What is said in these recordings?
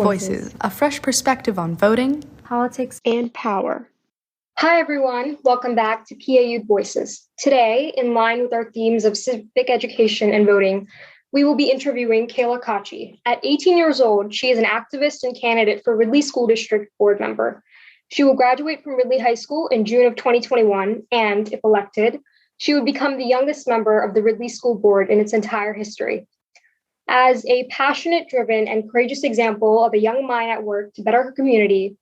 Voices, a fresh perspective on voting, politics, and power. Hi, everyone. Welcome back to PA Youth Voices. Today, in line with our themes of civic education and voting, we will be interviewing Kayla Cocci. At 18 years old, she is an activist and candidate for Ridley School District Board member. She will graduate from Ridley High School in June of 2021, and if elected, she would become the youngest member of the Ridley School Board in its entire history. As a passionate, driven, and courageous example of a young mind at work to better her community,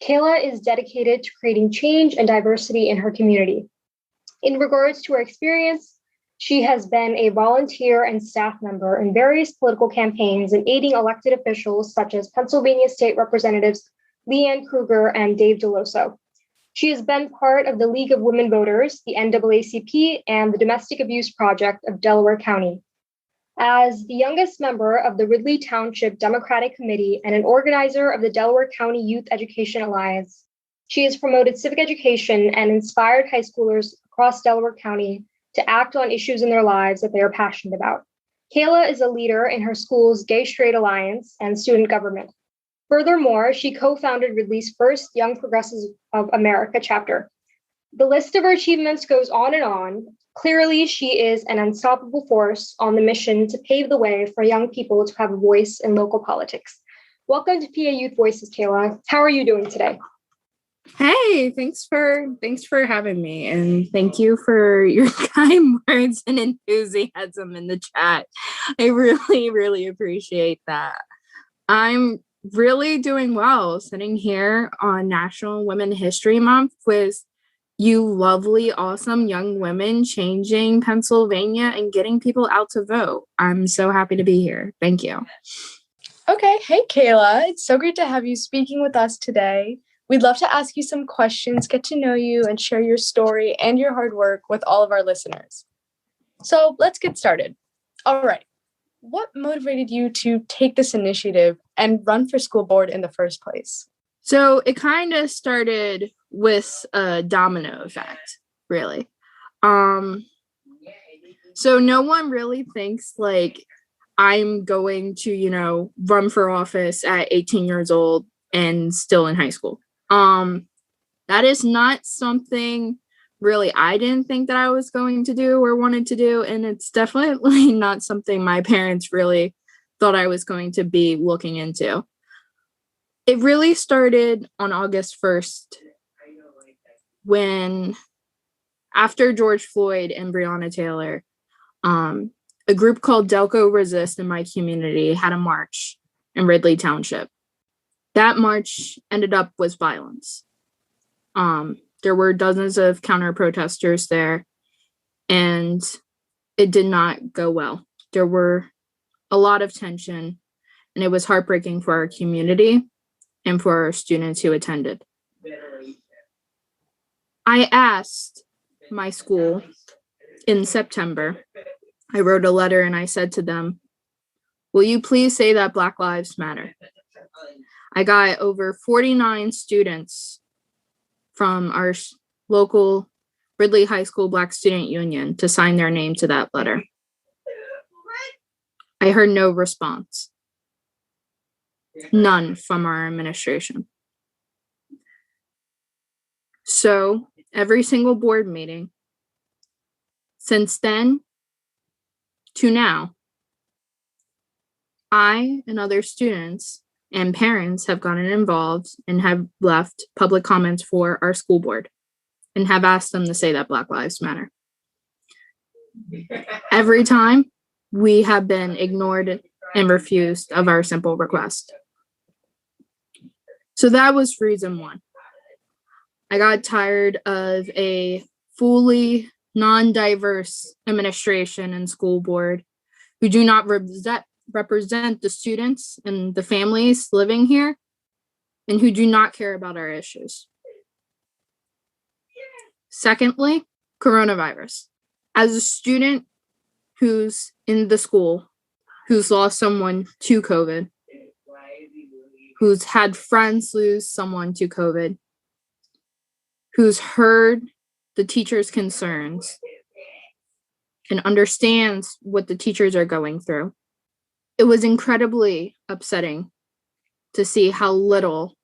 Kayla is dedicated to creating change and diversity in her community. In regards to her experience, she has been a volunteer and staff member in various political campaigns and aiding elected officials such as Pennsylvania State Representatives Leanne Kruger and Dave Deloso. She has been part of the League of Women Voters, the NAACP, and the Domestic Abuse Project of Delaware County. As the youngest member of the Ridley Township Democratic Committee and an organizer of the Delaware County Youth Education Alliance, she has promoted civic education and inspired high schoolers across Delaware County to act on issues in their lives that they are passionate about. Kayla is a leader in her school's Gay Straight Alliance and student government. Furthermore, she co-founded Ridley's first Young Progressives of America chapter. The list of her achievements goes on and on. Clearly, she is an unstoppable force on the mission to pave the way for young people to have a voice in local politics. Welcome to PA Youth Voices, Kayla. How are you doing today? Hey, thanks for having me, and thank you for your kind words and enthusiasm in the chat. I really appreciate that. I'm really doing well sitting here on National Women History Month with you lovely, awesome young women changing Pennsylvania and getting people out to vote. I'm so happy to be here. Thank you. Okay. Hey, Kayla. It's so great to have you speaking with us today. We'd love to ask you some questions, get to know you, and share your story and your hard work with all of our listeners. So let's get started. All right. What motivated you to take this initiative and run for school board in the first place? So it kind of started with a domino effect, really. So no one really thinks like I'm going to, run for office at 18 years old and still in high school. That is not something really I didn't think that I was going to do or wanted to do. And it's definitely not something my parents really thought I was going to be looking into. It really started on August 1st when, after George Floyd and Breonna Taylor, a group called Delco Resist in my community had a march in Ridley Township. That march ended up with violence. There were dozens of counter-protesters there, and it did not go well. There were a lot of tension, and it was heartbreaking for our community and for our students who attended. I asked my school in September, I wrote a letter and I said to them, will you please say that Black Lives Matter? I got over 49 students from our local Ridley High School Black Student Union to sign their name to that letter. I heard no response. None from our administration. So every single board meeting since then to now, I and other students and parents have gotten involved and have left public comments for our school board and have asked them to say that Black Lives Matter. Every time we have been ignored and refused of our simple request. So that was reason one. I got tired of a fully non-diverse administration and school board who do not represent the students and the families living here and who do not care about our issues. Secondly, coronavirus. As a student who's in the school, who's lost someone to COVID, who's had friends lose someone to COVID, who's heard the teachers' concerns and understands what the teachers are going through, it was incredibly upsetting to see how little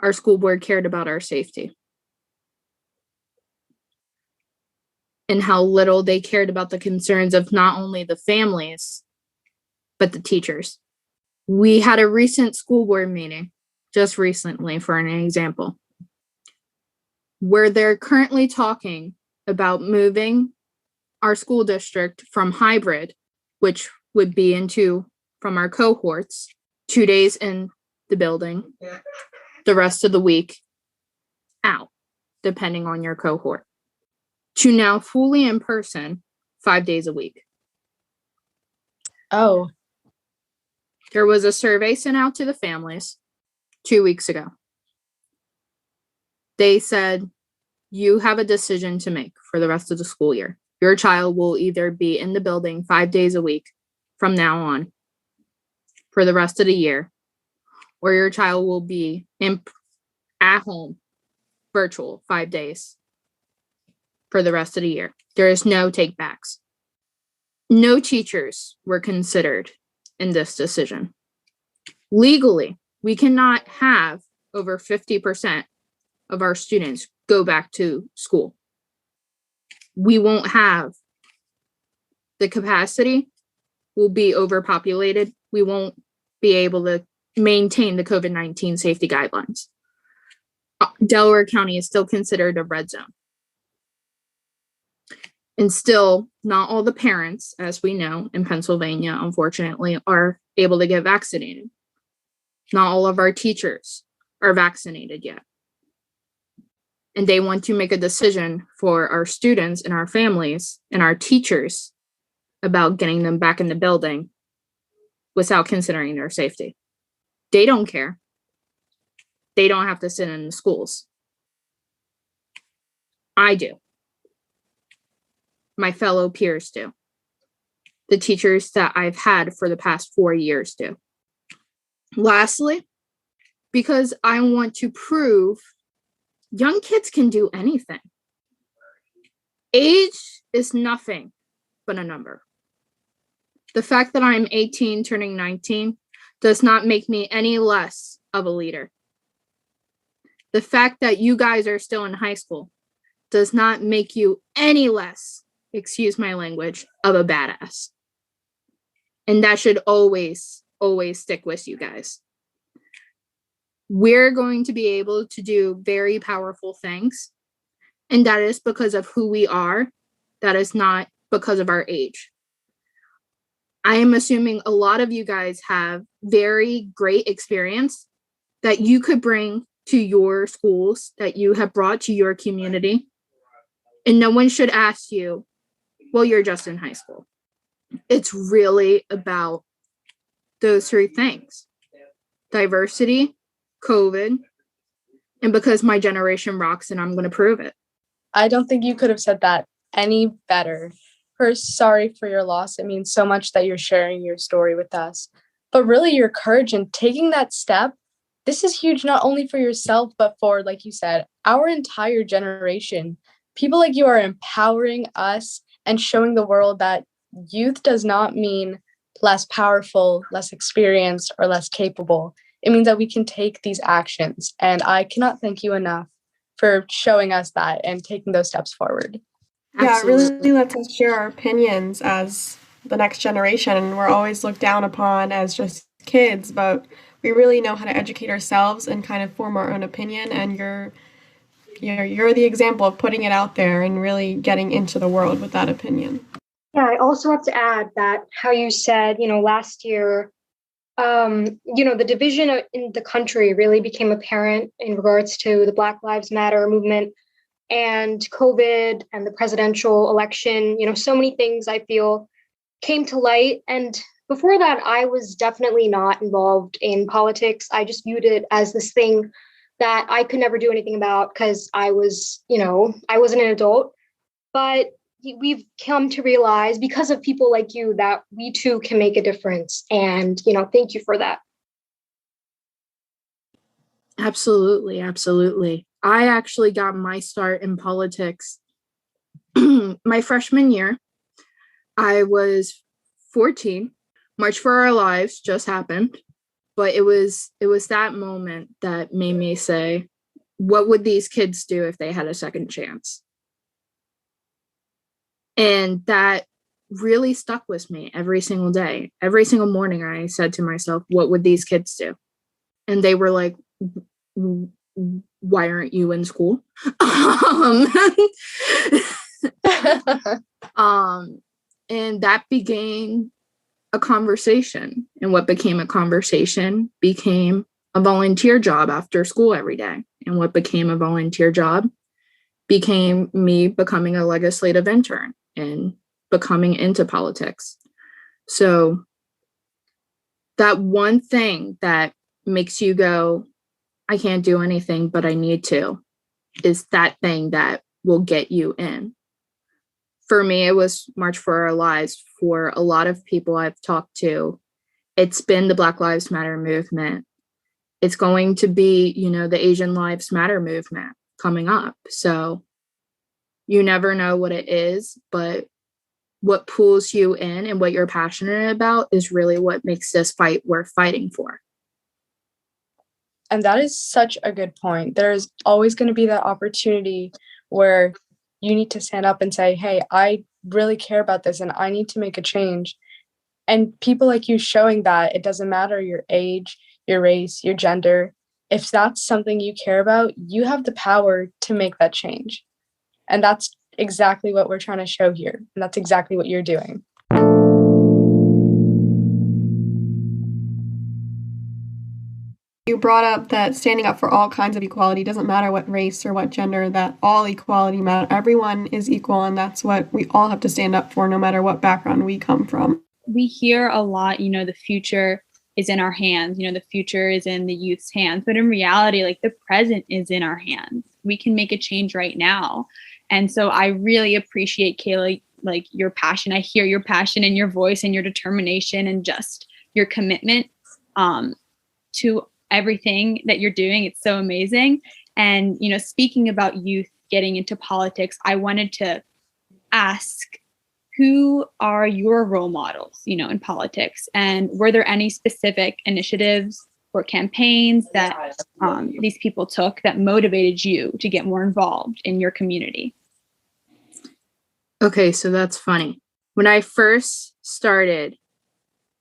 our school board cared about our safety and how little they cared about the concerns of not only the families, but the teachers. We had a recent school board meeting, just recently for an example, where they're currently talking about moving our school district from hybrid, which would be from our cohorts, 2 days in the building, the rest of the week out, depending on your cohort, to now fully in person 5 days a week. Oh. There was a survey sent out to the families 2 weeks ago. They said, you have a decision to make for the rest of the school year. Your child will either be in the building 5 days a week from now on for the rest of the year, or your child will be at home, virtual 5 days for the rest of the year. There is no take backs. No teachers were considered in this decision. Legally, we cannot have over 50% of our students go back to school. We won't have the capacity, will be overpopulated. We won't be able to maintain the COVID-19 safety guidelines. Delaware County is still considered a red zone. And still, not all the parents, as we know in Pennsylvania, unfortunately, are able to get vaccinated. Not all of our teachers are vaccinated yet. And they want to make a decision for our students and our families and our teachers about getting them back in the building without considering their safety. They don't care. They don't have to sit in the schools. I do. My fellow peers do. The teachers that I've had for the past 4 years do. Lastly, because I want to prove young kids can do anything. Age is nothing but a number. The fact that I'm 18 turning 19 does not make me any less of a leader. The fact that you guys are still in high school does not make you any less, excuse my language, of a badass. And that should always stick with you guys. We're going to be able to do very powerful things. And that is because of who we are. That is not because of our age. I am assuming a lot of you guys have very great experience that you could bring to your schools, that you have brought to your community. And no one should ask you, well, you're just in high school. It's really about those 3 things: diversity, COVID, and because my generation rocks and I'm going to prove it. I don't think you could have said that any better. First, sorry for your loss. It means so much that you're sharing your story with us. But really, your courage in taking that step, this is huge not only for yourself, but for, like you said, our entire generation. People like you are empowering us and showing the world that youth does not mean less powerful, less experienced, or less capable. It means that we can take these actions. And I cannot thank you enough for showing us that and taking those steps forward. Yeah, it really lets us share our opinions as the next generation. And we're always looked down upon as just kids, but we really know how to educate ourselves and kind of form our own opinion. And you're the example of putting it out there and really getting into the world with that opinion. Yeah, I also have to add that how you said, last year, the division in the country really became apparent in regards to the Black Lives Matter movement and COVID and the presidential election. So many things I feel came to light. And before that, I was definitely not involved in politics. I just viewed it as this thing that I could never do anything about because I was, I wasn't an adult. But we've come to realize because of people like you that we too can make a difference. And, thank you for that. Absolutely. Absolutely. I actually got my start in politics my freshman year. I was 14. March for Our Lives just happened. But it was that moment that made me say, what would these kids do if they had a second chance? And that really stuck with me every single day. Every single morning, I said to myself, what would these kids do? And they were like, why aren't you in school? And that began a conversation. And what became a conversation became a volunteer job after school every day. And what became a volunteer job became me becoming a legislative intern and becoming into politics. So that one thing that makes you go, I can't do anything, but I need to, is that thing that will get you in. For me, it was March for Our Lives. For a lot of people I've talked to, it's been the Black Lives Matter movement. It's going to be, the Asian Lives Matter movement coming up. So you never know what it is, but what pulls you in and what you're passionate about is really what makes this fight worth fighting for. And that is such a good point. There's always going to be that opportunity where you need to stand up and say, hey, I really care about this and I need to make a change. And people like you showing that it doesn't matter your age, your race, your gender. If that's something you care about, you have the power to make that change. And that's exactly what we're trying to show here. And that's exactly what you're doing. You brought up that standing up for all kinds of equality doesn't matter what race or what gender, that all equality matters. Everyone is equal, and that's what we all have to stand up for, no matter what background we come from. We hear a lot, the future is in our hands, the future is in the youth's hands. But in reality, the present is in our hands. We can make a change right now. And so I really appreciate, Kayla, your passion. I hear your passion in your voice and your determination and just your commitment to everything that you're doing. It's so amazing. And, speaking about youth getting into politics, I wanted to ask, who are your role models, in politics? And were there any specific initiatives or campaigns that these people took that motivated you to get more involved in your community? Okay, so that's funny. When I first started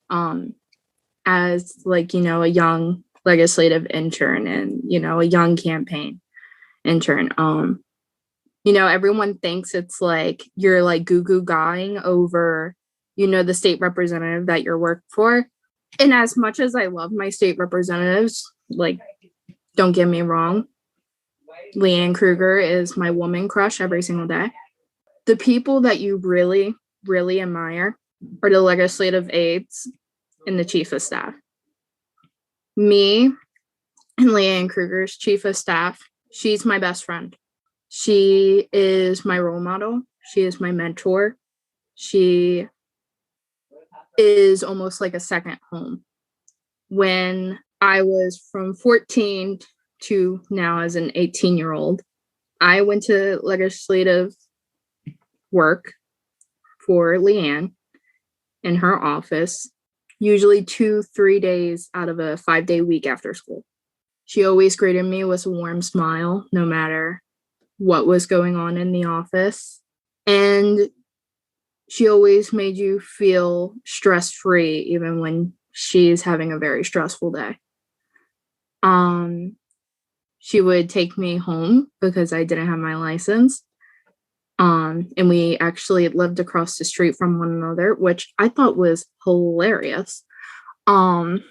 as a young legislative intern and, a young campaign intern, everyone thinks it's you're goo-goo guying over, the state representative that you're working for. And as much as I love my state representatives, don't get me wrong, Leanne Kruger is my woman crush every single day. The people that you really, really admire are the legislative aides and the chief of staff. Me and Leanne Kruger's chief of staff, she's my best friend. She is my role model. She is my mentor. She is almost like a second home. When I was from 14 to now as an 18-year-old, I went to legislative work for Leanne in her office, usually 2-3 days out of a 5-day week after school. She always greeted me with a warm smile, no matter what was going on in the office. And she always made you feel stress-free, even when she's having a very stressful day. She would take me home because I didn't have my license. And we actually lived across the street from one another, which I thought was hilarious. And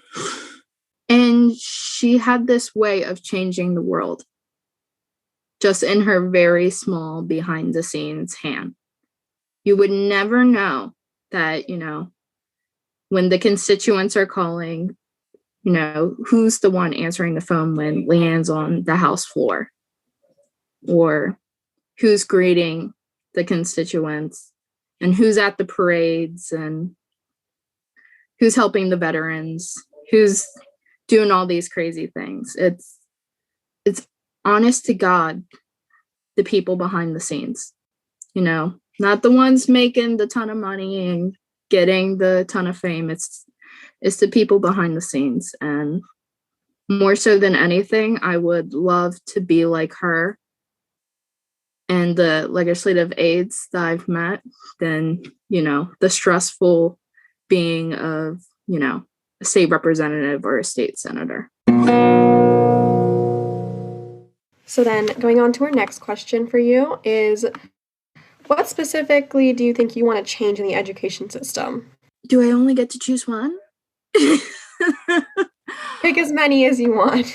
she had this way of changing the world just in her very small behind the scenes hand. You would never know that, when the constituents are calling, who's the one answering the phone when Leanne's on the House floor, or who's greeting the constituents, and who's at the parades, and who's helping the veterans, who's doing all these crazy things. It's honest to God, the people behind the scenes, not the ones making the ton of money and getting the ton of fame. It's It's the people behind the scenes. And more so than anything, I would love to be like her and the legislative aides that I've met than, the stressful being of, a state representative or a state senator. So then going on to our next question for you is, what specifically do you think you want to change in the education system? Do I only get to choose one? Pick as many as you want.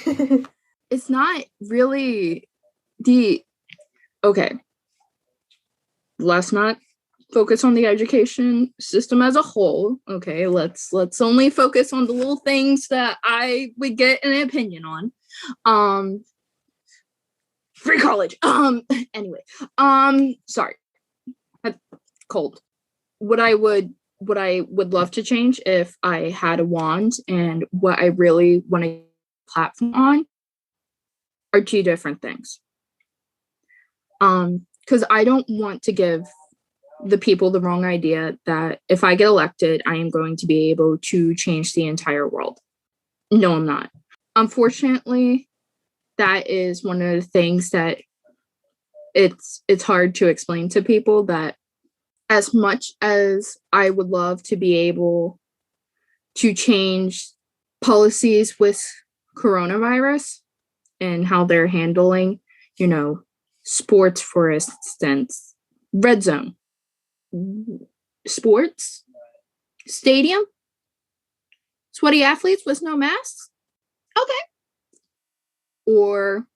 It's not really okay. Let's not focus on the education system as a whole. Okay, let's only focus on the little things that I would get an opinion on. Free college. Anyway. Sorry. Cold. What I would love to change if I had a wand, and what I really want to platform on, are two different things. Because I don't want to give the people the wrong idea that if I get elected, I am going to be able to change the entire world. No, I'm not. Unfortunately, that is one of the things that it's hard to explain to people, that as much as I would love to be able to change policies with coronavirus and how they're handling, sports, for instance, red zone, sports, stadium, sweaty athletes with no masks. Okay. Or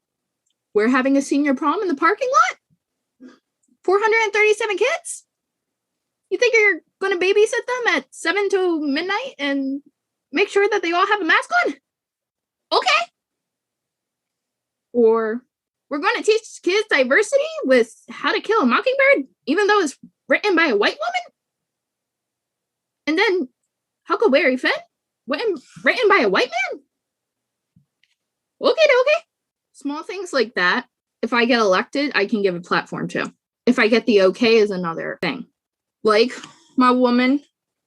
we're having a senior prom in the parking lot. 437 kids. You think you're going to babysit them at 7 to midnight and make sure that they all have a mask on? Okay. Or we're going to teach kids diversity with How to Kill a Mockingbird, even though it's written by a white woman? And then Huckleberry Finn, written by a white man? Okay. Small things like that, if I get elected, I can give a platform to. If I get the okay is another thing. Like my woman,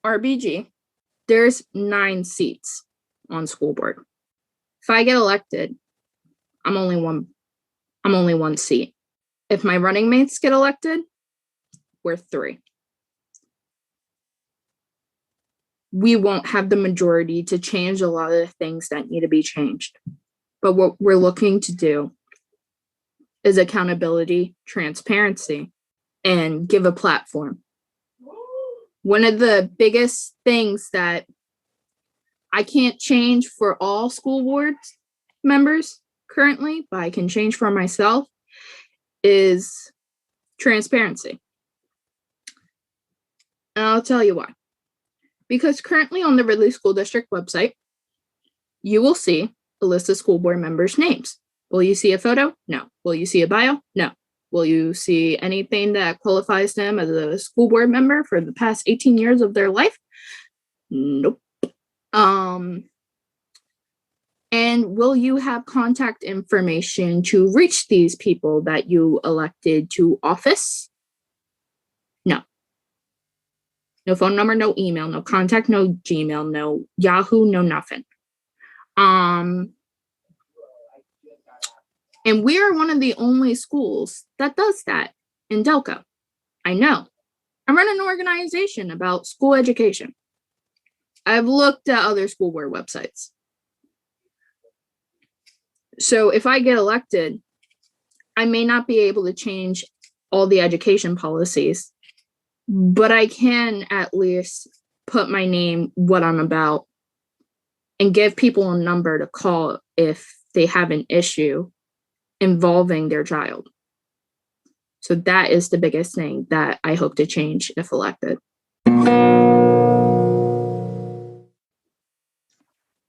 RBG, there's 9 seats on school board. If I get elected, I'm only one seat. If my running mates get elected, we're 3. We won't have the majority to change a lot of the things that need to be changed. But what we're looking to do is accountability, transparency, and give a platform. One of the biggest things that I can't change for all school board members currently, but I can change for myself, is transparency. And I'll tell you why. Because currently on the Ridley School District website, you will see a list of school board members' names. Will you see a photo? No. Will you see a bio? No. Will you see anything that qualifies them as a school board member for the past 18 years of their life? Nope. And will you have contact information to reach these people that you elected to office? No. No phone number, no email, no contact, no Gmail, no Yahoo, no nothing. And we are one of the only schools that does that in Delco. I know. I run an organization about school education. I've looked at other school board websites. So if I get elected, I may not be able to change all the education policies, but I can at least put my name, what I'm about, and give people a number to call if they have an issue involving their child. So that is the biggest thing that I hope to change if elected.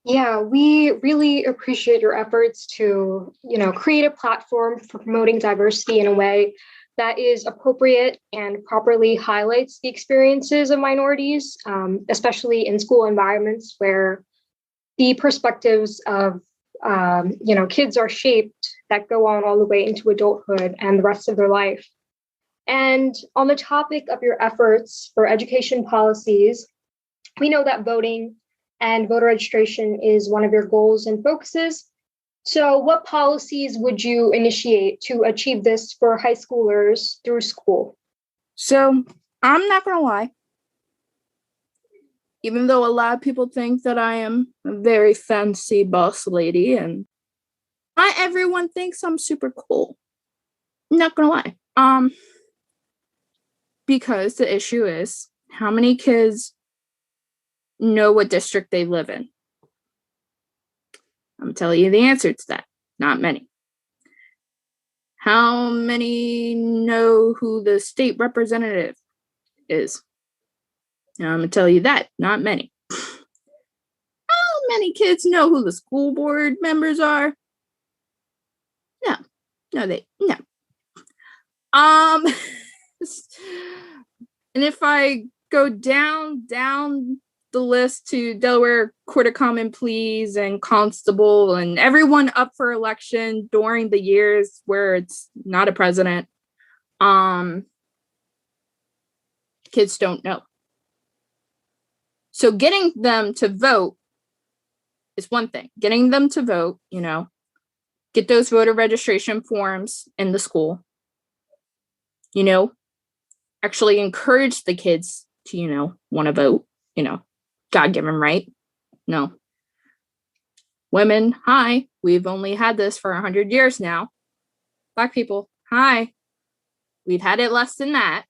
Yeah, we really appreciate your efforts to, create a platform for promoting diversity in a way that is appropriate and properly highlights the experiences of minorities, especially in school environments where the perspectives of, kids are shaped that go on all the way into adulthood and the rest of their life. And on the topic of your efforts for education policies, we know that voting and voter registration is one of your goals and focuses. So what policies would you initiate to achieve this for high schoolers through school? So I'm not going to lie. Even though a lot of people think that I am a very fancy boss lady and not everyone thinks I'm super cool. I'm not going to lie. Because the issue is how many kids know what district they live in? I'm telling you the answer to that. Not many. How many know who the state representative is? I'm going to tell you that. Not many. How many kids know who the school board members are? No. No. And if I go down the list to Delaware Court of Common Pleas and Constable and everyone up for election during the years where it's not a president, kids don't know. So getting them to vote is one thing. Getting them to vote, get those voter registration forms in the school, actually encourage the kids to, want to vote, God-given right. No. Women, hi, we've only had this for 100 years now. Black people, hi, we've had it less than that.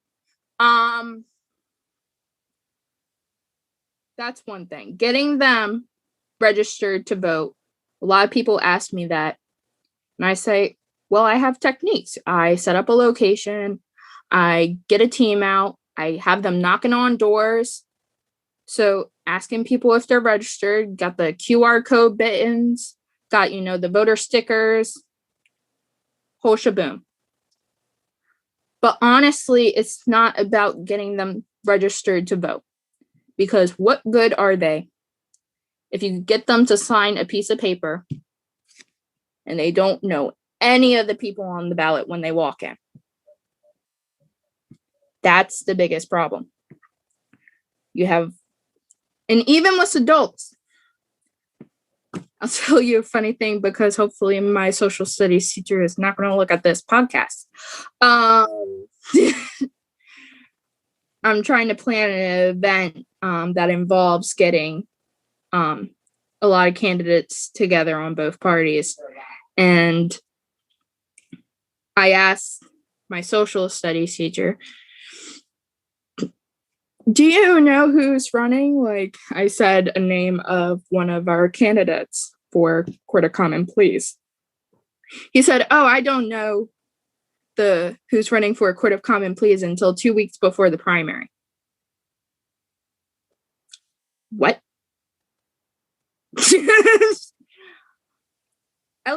That's one thing. Getting them registered to vote. A lot of people ask me that. And I say, well, I have techniques. I set up a location. I get a team out. I have them knocking on doors. So asking people if they're registered, got the QR code buttons, got, the voter stickers, whole shaboom. But honestly, it's not about getting them registered to vote. Because what good are they if you get them to sign a piece of paper and they don't know any of the people on the ballot when they walk in? That's the biggest problem. And even with adults, I'll tell you a funny thing because hopefully my social studies teacher is not going to look at this podcast. I'm trying to plan an event that involves getting a lot of candidates together on both parties. And I asked my social studies teacher, do you know who's running? Like, I said a name of one of our candidates for Court of Common Pleas. He said, oh, I don't know who's running for a Court of Common Pleas until 2 weeks before the primary. What? At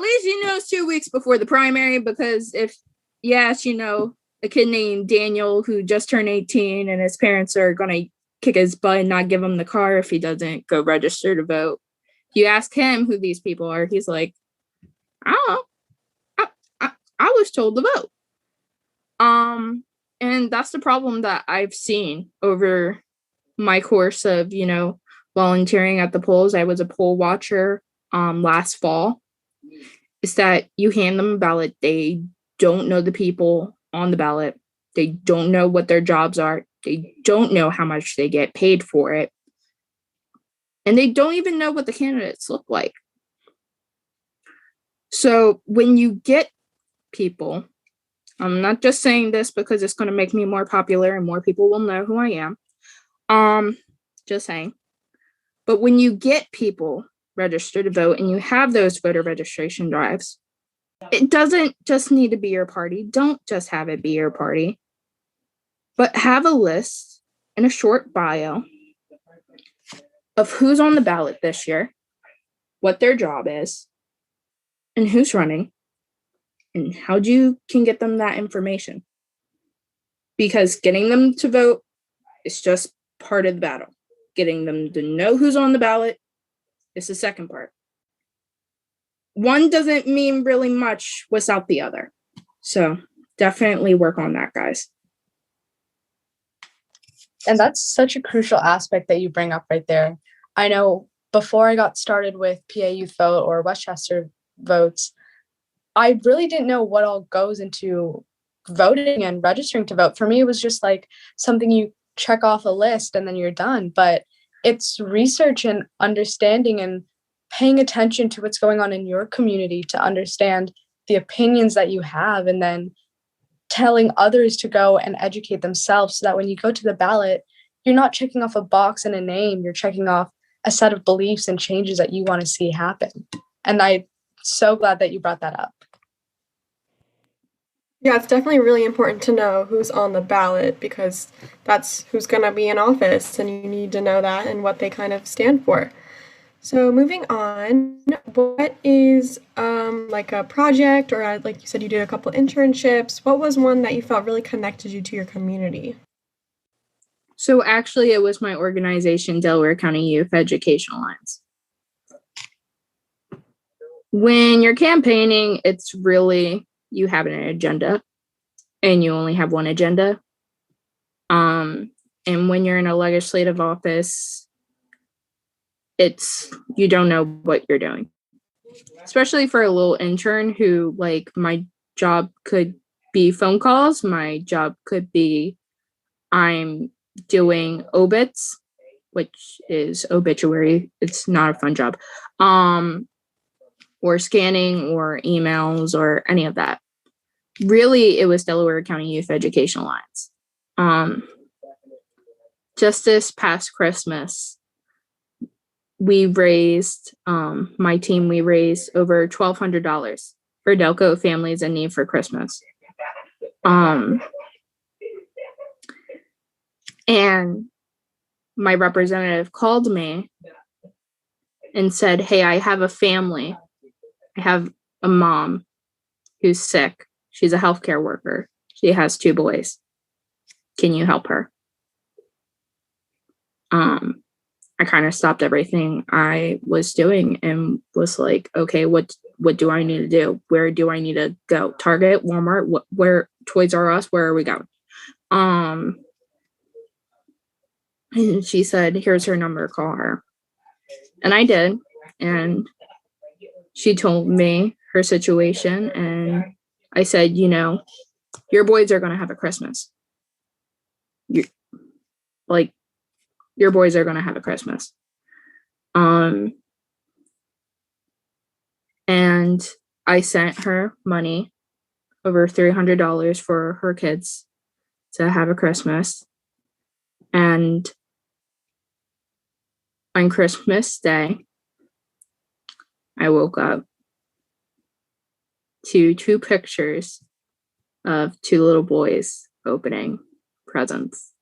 least you know it's 2 weeks before the primary, because if you ask, a kid named Daniel who just turned 18 and his parents are going to kick his butt and not give him the car if he doesn't go register to vote. You ask him who these people are, he's like, I don't know. I was told to vote. And that's the problem that I've seen over my course of, volunteering at the polls. I was a poll watcher last fall. Is that you hand them a ballot, they don't know the people on the ballot. They don't know what their jobs are. They don't know how much they get paid for it. And they don't even know what the candidates look like. So when you get people, I'm not just saying this because it's going to make me more popular and more people will know who I am. Just saying. But when you get people registered to vote and you have those voter registration drives, it doesn't just need to be your party. Don't just have it be your party. But have a list and a short bio of who's on the ballot this year, what their job is, and who's running, and how you can get them that information. Because getting them to vote is just part of the battle. Getting them to know who's on the ballot is the second part. One doesn't mean really much without the other. So definitely work on that, guys. And that's such a crucial aspect that you bring up right there. I know before I got started with PA Youth Vote or Westchester Votes, I really didn't know what all goes into voting and registering to vote. For me, it was just like something you check off a list and then you're done. But it's research and understanding and paying attention to what's going on in your community to understand the opinions that you have, and then telling others to go and educate themselves so that when you go to the ballot, you're not checking off a box and a name, you're checking off a set of beliefs and changes that you want to see happen. And I'm so glad that you brought that up. Yeah, it's definitely really important to know who's on the ballot, because that's who's going to be in office, and you need to know that and what they kind of stand for. So moving on, what is like a project, or like you said, you did a couple internships. What was one that you felt really connected you to your community? So actually, it was my organization, Delaware County Youth Education Alliance. When you're campaigning, it's really, you have an agenda and you only have one agenda. And when you're in a legislative office, you don't know what you're doing, especially for a little intern who, like, my job could be phone calls. My job could be, I'm doing obits, which is obituary. It's not a fun job. Or scanning or emails or any of that. Really, it was Delaware County Youth Education Alliance. Just this past Christmas, we raised, my team, we raised over $1,200 for Delco families in need for Christmas. And my representative called me and said, hey, I have a family. I have a mom who's sick. She's a healthcare worker. She has 2 boys. Can you help her? I kind of stopped everything I was doing and was like, okay, what do I need to do? Where do I need to go? Target, Walmart, where, Toys R Us, where are we going? And she said, here's her number, call her. And I did. And she told me her situation, and I said, you know, your boys are going to have a Christmas. Your boys are going to have a Christmas. And I sent her money, over $300 for her kids to have a Christmas. And on Christmas Day, I woke up to 2 pictures of 2 little boys opening presents.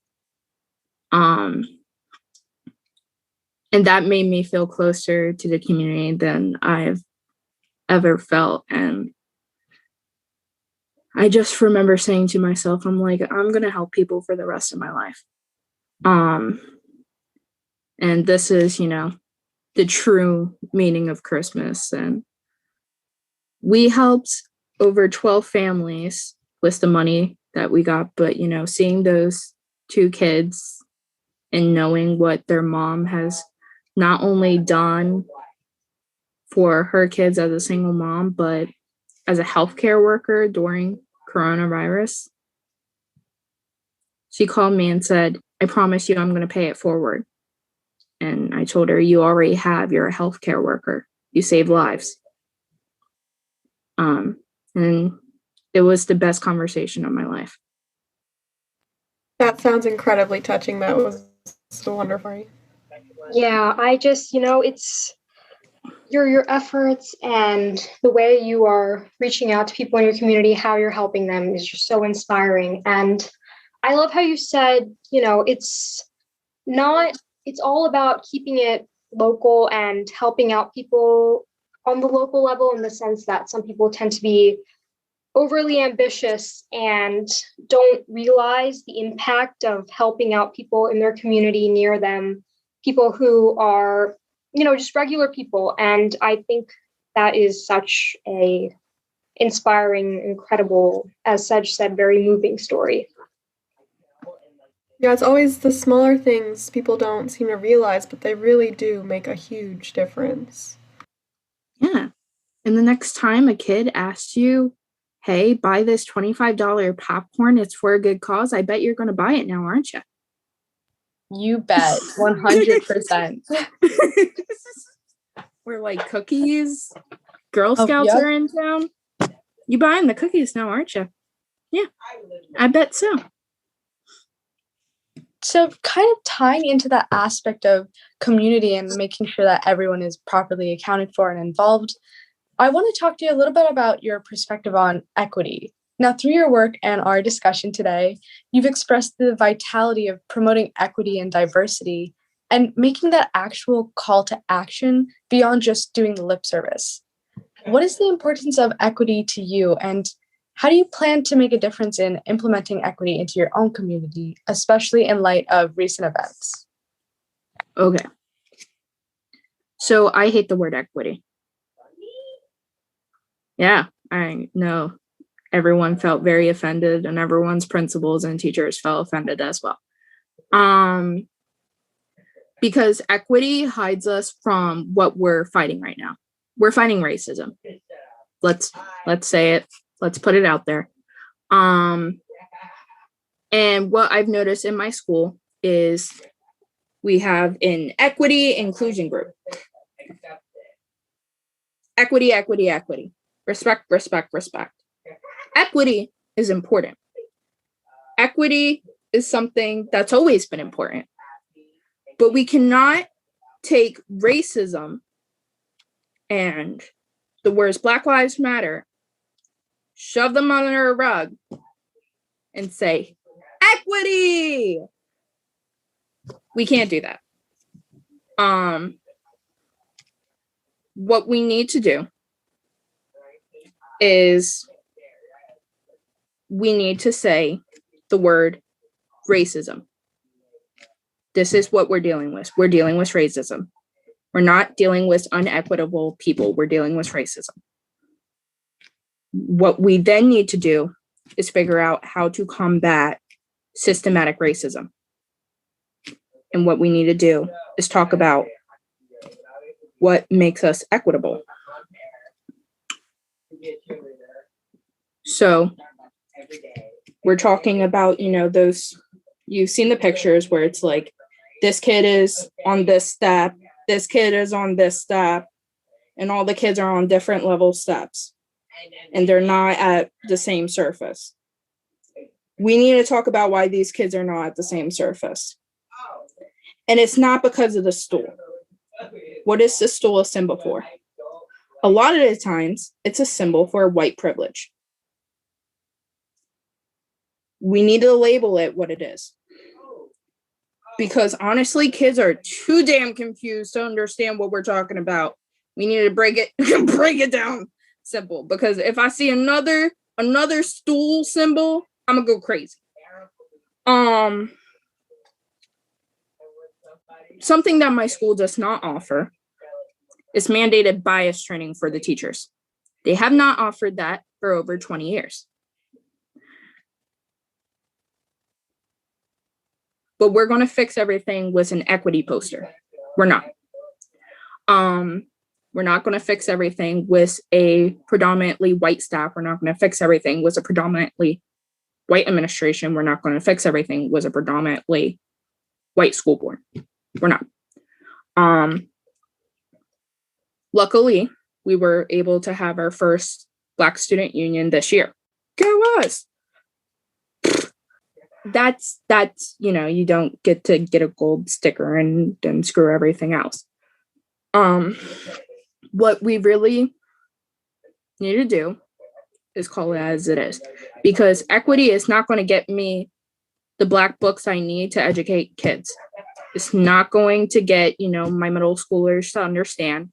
And that made me feel closer to the community than I've ever felt. And I just remember saying to myself, I'm like, I'm going to help people for the rest of my life. And this is, you know, the true meaning of Christmas. And we helped over 12 families with the money that we got. But, you know, seeing those 2 kids and knowing what their mom has not only done for her kids as a single mom, but as a healthcare worker during coronavirus, she called me and said, I promise you I'm going to pay it forward. And I told her, you already have, you're a healthcare worker. You save lives. And it was the best conversation of my life. That sounds incredibly touching. That was so wonderful. Yeah, I just, you know, it's your efforts and the way you are reaching out to people in your community, how you're helping them is just so inspiring. And I love how you said, you know, it's all about keeping it local and helping out people on the local level, in the sense that some people tend to be overly ambitious and don't realize the impact of helping out people in their community near them, people who are, you know, just regular people. And I think that is such a inspiring, incredible, as Sehaj said, very moving story. Yeah, it's always the smaller things people don't seem to realize, but they really do make a huge difference. Yeah. And the next time a kid asks you, hey, buy this $25 popcorn, it's for a good cause, I bet you're going to buy it now, aren't you? You bet. 100%. We're like cookies. Girl Oh, Scouts yep. are in town. You buying the cookies now, aren't you? Yeah, I bet so. So kind of tying into that aspect of community and making sure that everyone is properly accounted for and involved, I want to talk to you a little bit about your perspective on equity. Now, through your work and our discussion today, you've expressed the vitality of promoting equity and diversity and making that actual call to action beyond just doing lip service. What is the importance of equity to you, and how do you plan to make a difference in implementing equity into your own community, especially in light of recent events? Okay. So I hate the word equity. Yeah, I know everyone felt very offended, and everyone's principals and teachers felt offended as well. Because equity hides us from what we're fighting right now. We're fighting racism. Let's say it. Let's put it out there. And what I've noticed in my school is we have an equity inclusion group. Equity, equity, equity. Respect, respect, respect. Equity is important. Equity is something that's always been important. But we cannot take racism and the words Black Lives Matter, shove them under a rug, and say, equity! We can't do that. What we need to do is we need to say the word racism. This is what we're dealing with. We're dealing with racism. We're not dealing with unequitable people. We're dealing with racism. What we then need to do is figure out how to combat systematic racism. And what we need to do is talk about what makes us equitable. So we're talking about, those, you've seen the pictures where it's like, this kid is on this step, this kid is on this step, and all the kids are on different level steps, and they're not at the same surface. We need to talk about why these kids are not at the same surface. And it's not because of the stool. What is the stool a symbol for? A lot of the times, it's a symbol for white privilege. We need to label it what it is. Because honestly, kids are too damn confused to understand what we're talking about. We need to break it down simple. Because if I see another stool symbol, I'm gonna go crazy. Something that my school does not offer is mandated bias training for the teachers. They have not offered that for over 20 years. But we're going to fix everything with an equity poster. We're not. We're not going to fix everything with a predominantly white staff. We're not going to fix everything with a predominantly white administration. We're not going to fix everything with a predominantly white school board. We're not. Luckily, we were able to have our first Black student union this year. Go us! That's you don't get to get a gold sticker and then screw everything else. What we really need to do is call it as it is, because equity is not going to get me the Black books I need to educate kids. It's not going to get my middle schoolers to understand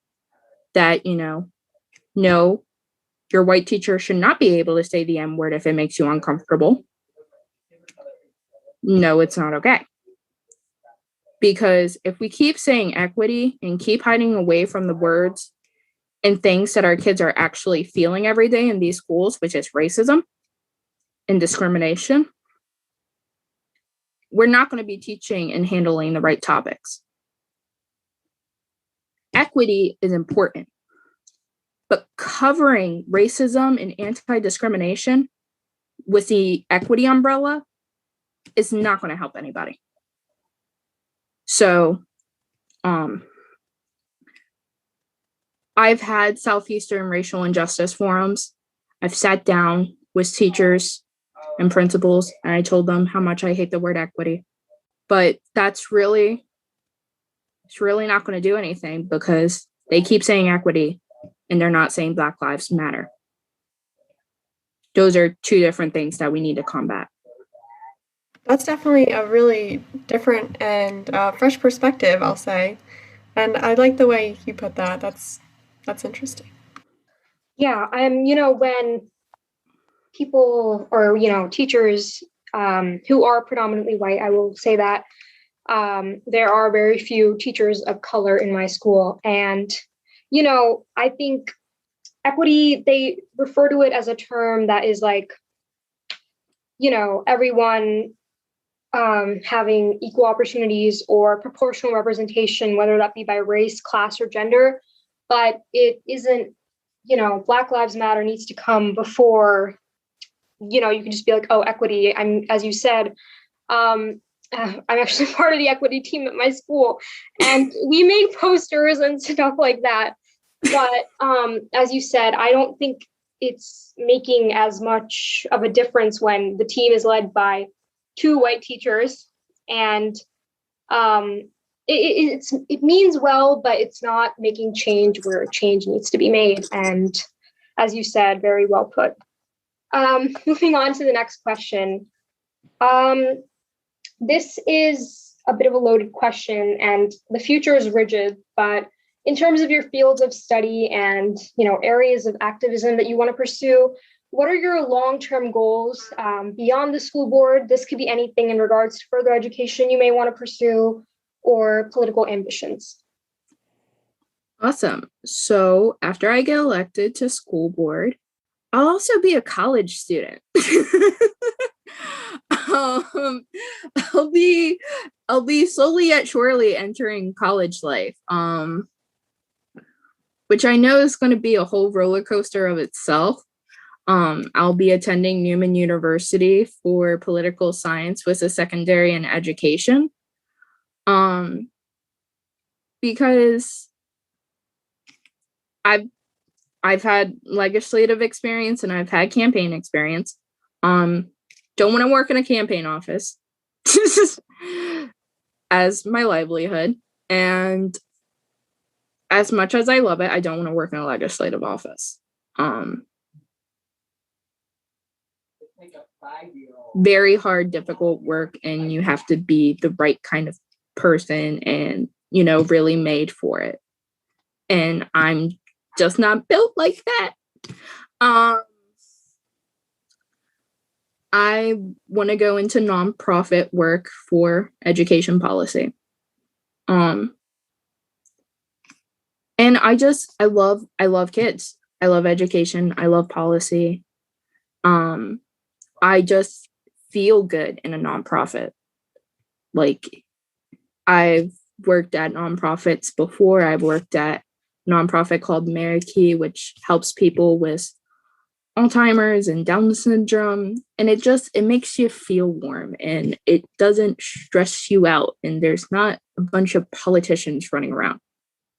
that no, your white teacher should not be able to say the M word if it makes you uncomfortable. No, it's not okay. Because if we keep saying equity and keep hiding away from the words and things that our kids are actually feeling every day in these schools, which is racism and discrimination, we're not going to be teaching and handling the right topics. Equity is important, but covering racism and anti-discrimination with the equity umbrella is not going to help anybody. So, I've had Southeastern racial injustice forums. I've sat down with teachers and principals, and I told them how much I hate the word equity. But it's really not going to do anything, because they keep saying equity and they're not saying Black Lives Matter. Those are two different things that we need to combat. That's definitely a really different and fresh perspective, I'll say. And I like the way you put that. That's interesting. Yeah, when people or, teachers who are predominantly white, I will say that there are very few teachers of color in my school. And, I think equity, they refer to it as a term that is like, everyone having equal opportunities or proportional representation, whether that be by race, class, or gender. But it isn't, Black Lives Matter needs to come before, you can just be like, oh, equity. As you said, I'm actually part of the equity team at my school, and we make posters and stuff like that. But as you said, I don't think it's making as much of a difference when the team is led by two white teachers, and it means well, but it's not making change where change needs to be made. And as you said, very well put. Moving on to the next question. This is a bit of a loaded question, and the future is rigid, but in terms of your fields of study and, areas of activism that you want to pursue, what are your long-term goals beyond the school board? This could be anything in regards to further education you may want to pursue or political ambitions. Awesome. So after I get elected to school board, I'll also be a college student. I'll be slowly yet surely entering college life, which I know is going to be a whole roller coaster of itself. I'll be attending Newman University for political science with a secondary in education, because I've had legislative experience and I've had campaign experience. Don't want to work in a campaign office as my livelihood. And as much as I love it, I don't want to work in a legislative office. Very hard, difficult work, and you have to be the right kind of person and, really made for it. And I'm just not built like that. I want to go into nonprofit work for education policy. And I love kids. I love education. I love policy. I just feel good in a nonprofit. Like, I've worked at nonprofits before. I've worked at a nonprofit called Marikey, which helps people with Alzheimer's and Down syndrome. And it makes you feel warm, and it doesn't stress you out. And there's not a bunch of politicians running around.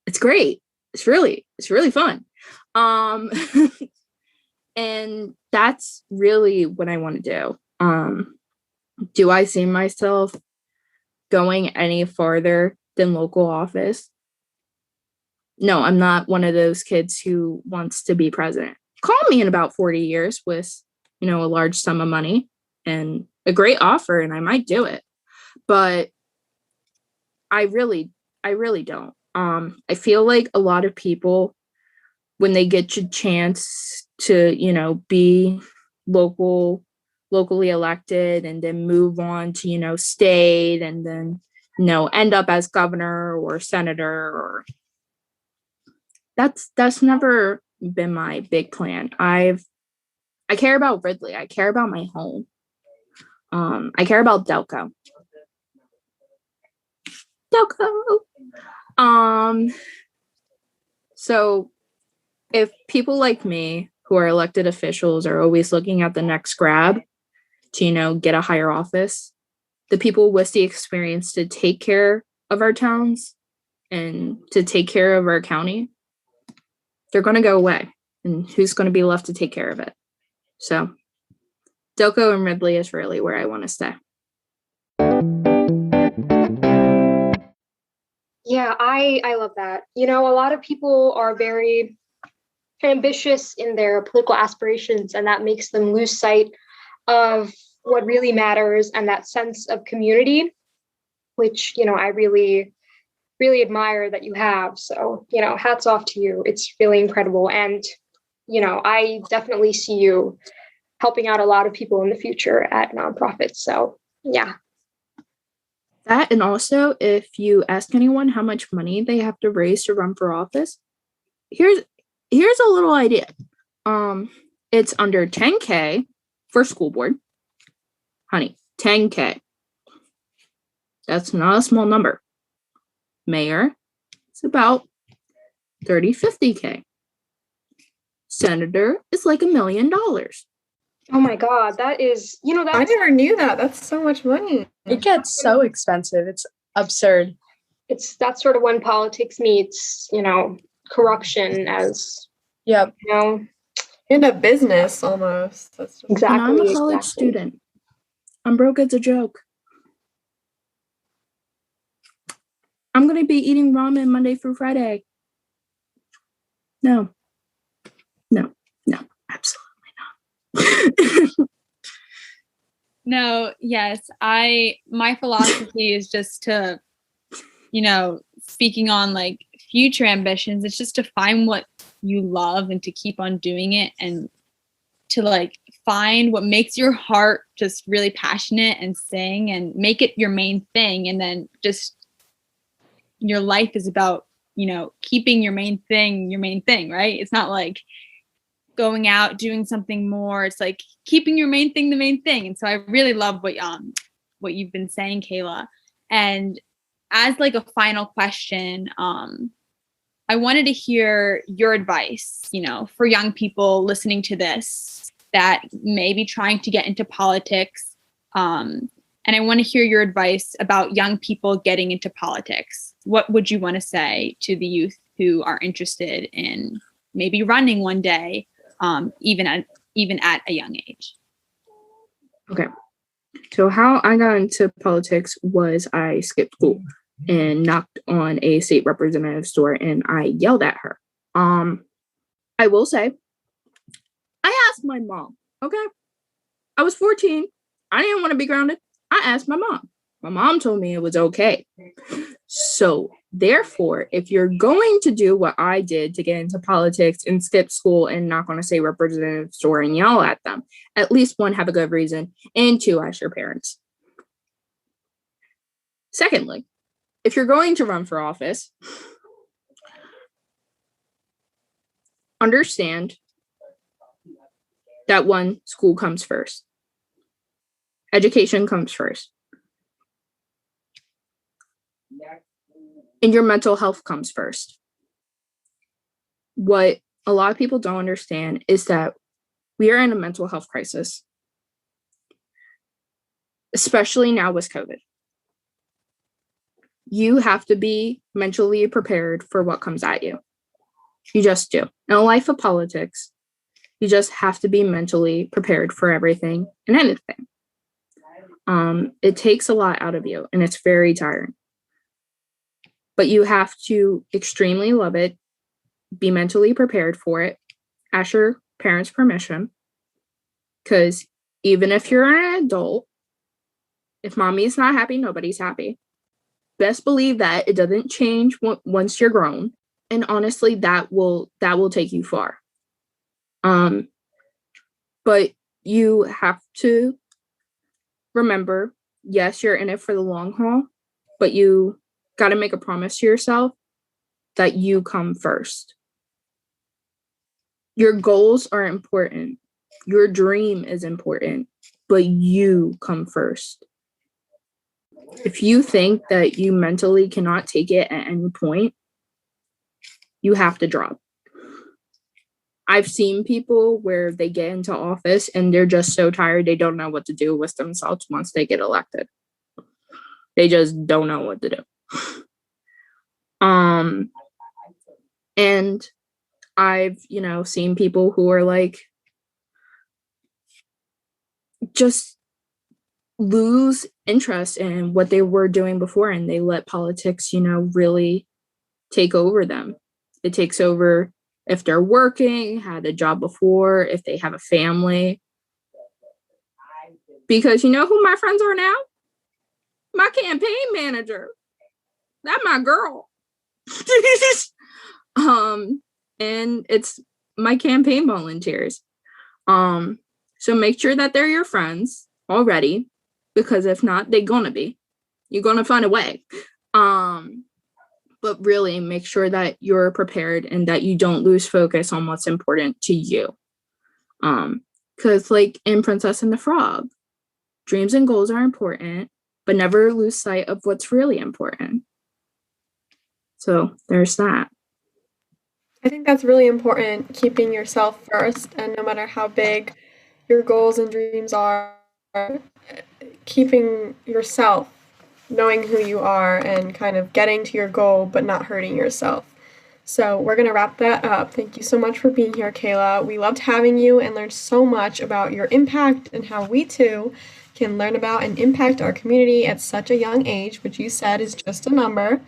It's great. It's really fun. And that's really what I want to do. Do I see myself going any farther than local office? No, I'm not one of those kids who wants to be president. Call me in about 40 years with, a large sum of money and a great offer, and I might do it. But I really don't. I feel like a lot of people, when they get a chance to, be locally elected and then move on to, state and then, end up as governor or senator, or that's never been my big plan. I care about Ridley. I care about my home. I care about Delco. Delco. So if people like me who are elected officials are always looking at the next grab to, get a higher office, the people with the experience to take care of our towns and to take care of our county, they're going to go away. And who's going to be left to take care of it? So Delco and Ridley is really where I want to stay. Yeah, I love that. A lot of people are very ambitious in their political aspirations, and that makes them lose sight of what really matters and that sense of community, which, I really, really admire that you have. So, hats off to you. It's really incredible. And, I definitely see you helping out a lot of people in the future at nonprofits. So, yeah. That, and also if you ask anyone how much money they have to raise to run for office, here's a little idea. It's under $10K for school board. Honey, $10K. That's not a small number. Mayor, it's about $30-50K. Senator is like $1 million. Oh my God, that is, that's... I never knew that. That's so much money. It gets so expensive. It's absurd. That's sort of when politics meets, corruption as, Yep. In a business almost. That's just... Exactly. And I'm a college student. I'm broke as a joke. I'm going to be eating ramen Monday through Friday. No, absolutely not. No, yes. My philosophy is just to, speaking on like future ambitions, it's just to find what you love and to keep on doing it, and to like find what makes your heart just really passionate and sing and make it your main thing. And then just your life is about, keeping your main thing, right? It's not like going out, doing something more. It's like keeping your main thing the main thing. And so I really love what you've been saying, Kayla. And as like a final question, I wanted to hear your advice, for young people listening to this that may be trying to get into politics. And I want to hear your advice about young people getting into politics. What would you want to say to the youth who are interested in maybe running one day, even at a young age? Okay. So how I got into politics was I skipped school and knocked on a state representative's door and I yelled at her. I will say, I asked my mom, okay? I was 14. I didn't want to be grounded. I asked my mom. My mom told me it was okay. So therefore, if you're going to do what I did to get into politics and skip school and knock on a state representative's door and yell at them, at least one, have a good reason, and two, ask your parents. Secondly, if you're going to run for office, understand that one, school comes first. Education comes first. And your mental health comes first. What a lot of people don't understand is that we are in a mental health crisis, especially now with COVID. You have to be mentally prepared for what comes at you. You just do. In a life of politics, you just have to be mentally prepared for everything and anything. It takes a lot out of you, and it's very tiring. But you have to extremely love it, be mentally prepared for it, ask your parents' permission, because even if you're an adult, if mommy is not happy, nobody's happy. Best believe that it doesn't change once you're grown, and honestly, that will take you far. But you have to remember, yes, you're in it for the long haul, but you got to make a promise to yourself that you come first. Your goals are important. Your dream is important, but you come first. If you think that you mentally cannot take it at any point, you have to drop. I've seen people where they get into office and they're just so tired they don't know what to do with themselves once they get elected. They just don't know what to do. And I've, seen people who are like, just lose interest in what they were doing before, and they let politics, really take over them. It takes over if they're working, had a job before, if they have a family. Because you know who my friends are now? My campaign manager. That's my girl. And it's my campaign volunteers. So make sure that they're your friends already, because if not, they're gonna be. You're gonna find a way. But really make sure that you're prepared and that you don't lose focus on what's important to you. Because like in Princess and the Frog, dreams and goals are important, but never lose sight of what's really important. So there's that. I think that's really important, keeping yourself first, and no matter how big your goals and dreams are, keeping yourself, knowing who you are, and kind of getting to your goal but not hurting yourself. So we're going to wrap that up. Thank you so much for being here, Kayla. We loved having you and learned so much about your impact and how we too can learn about and impact our community at such a young age, which you said is just a number.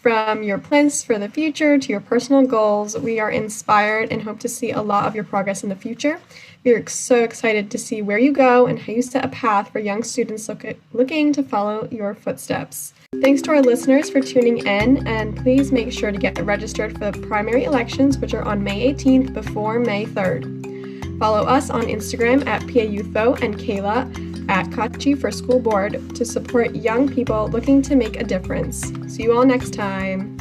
From your plans for the future to your personal goals, we are inspired and hope to see a lot of your progress in the future. We are so excited to see where you go and how you set a path for young students looking to follow your footsteps. Thanks to our listeners for tuning in, and please make sure to get registered for the primary elections, which are on May 18th before May 3rd. Follow us on Instagram at PAYouthVote and Kayla at Cocci for School Board to support young people looking to make a difference. See you all next time.